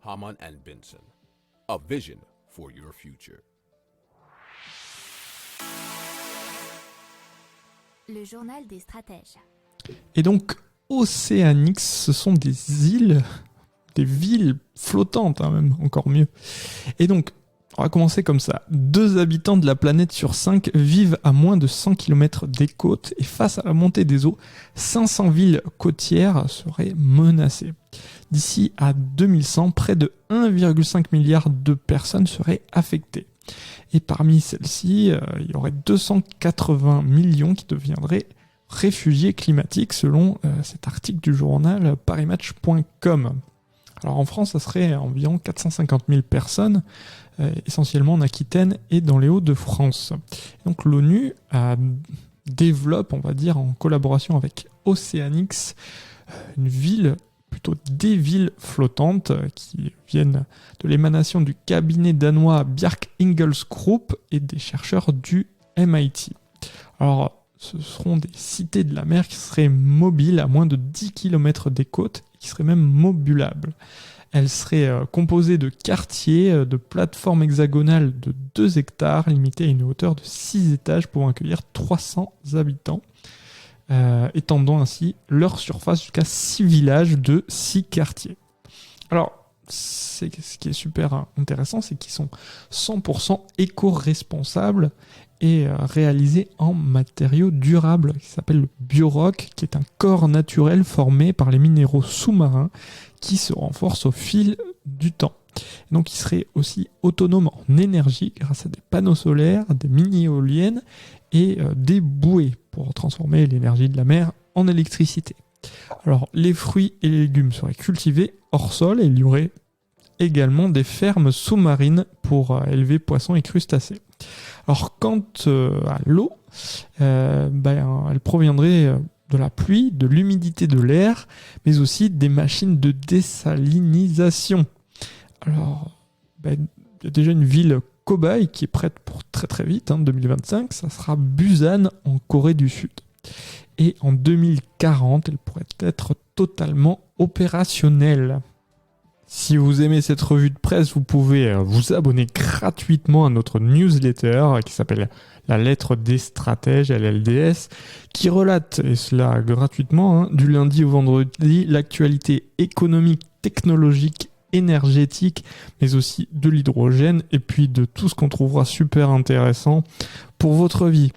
Hamann and Benson. A vision for your future. Le journal des stratèges. Et donc, Oceanix, ce sont des îles, des villes flottantes, même, encore mieux. Et donc, on va commencer comme ça. 2 habitants de la planète sur 5 vivent à moins de 100 km des côtes et face à la montée des eaux, 500 villes côtières seraient menacées. D'ici à 2100, près de 1,5 milliard de personnes seraient affectées. Et parmi celles-ci, il y aurait 280 millions qui deviendraient réfugiés climatiques selon cet article du journal parimatch.com. Alors en France, ça serait environ 450 000 personnes, essentiellement en Aquitaine et dans les Hauts-de-France. Donc l'ONU développe, on va dire, en collaboration avec Oceanix, une ville, plutôt des villes flottantes qui viennent de l'émanation du cabinet danois Bjarke Ingels Group et des chercheurs du MIT. Alors, ce seront des cités de la mer qui seraient mobiles à moins de 10 km des côtes et qui seraient même modulables. Elles seraient composées de quartiers, de plateformes hexagonales de 2 hectares, limitées à une hauteur de 6 étages pouvant accueillir 300 habitants. Étendant ainsi leur surface jusqu'à 6 villages de 6 quartiers. Alors, ce qui est super intéressant, c'est qu'ils sont 100% éco-responsables et réalisés en matériaux durables, qui s'appelle le biorock, qui est un corps naturel formé par les minéraux sous-marins qui se renforcent au fil du temps. Et donc, ils seraient aussi autonomes en énergie grâce à des panneaux solaires, des mini-éoliennes et des bouées pour transformer l'énergie de la mer en électricité. Alors, les fruits et les légumes seraient cultivés hors sol et il y aurait également des fermes sous-marines pour élever poissons et crustacés. Alors, quant à l'eau, elle proviendrait de la pluie, de l'humidité de l'air, mais aussi des machines de désalinisation. Alors, il y a déjà une ville cobaye qui est prête pour très très vite, 2025, ça sera Busan en Corée du Sud. Et en 2040, elle pourrait être totalement opérationnelle. Si vous aimez cette revue de presse, vous pouvez vous abonner gratuitement à notre newsletter qui s'appelle La Lettre des Stratèges, LLDS, qui relate, et cela gratuitement, du lundi au vendredi, l'actualité économique, technologique, énergétique, mais aussi de l'hydrogène, et puis de tout ce qu'on trouvera super intéressant pour votre vie.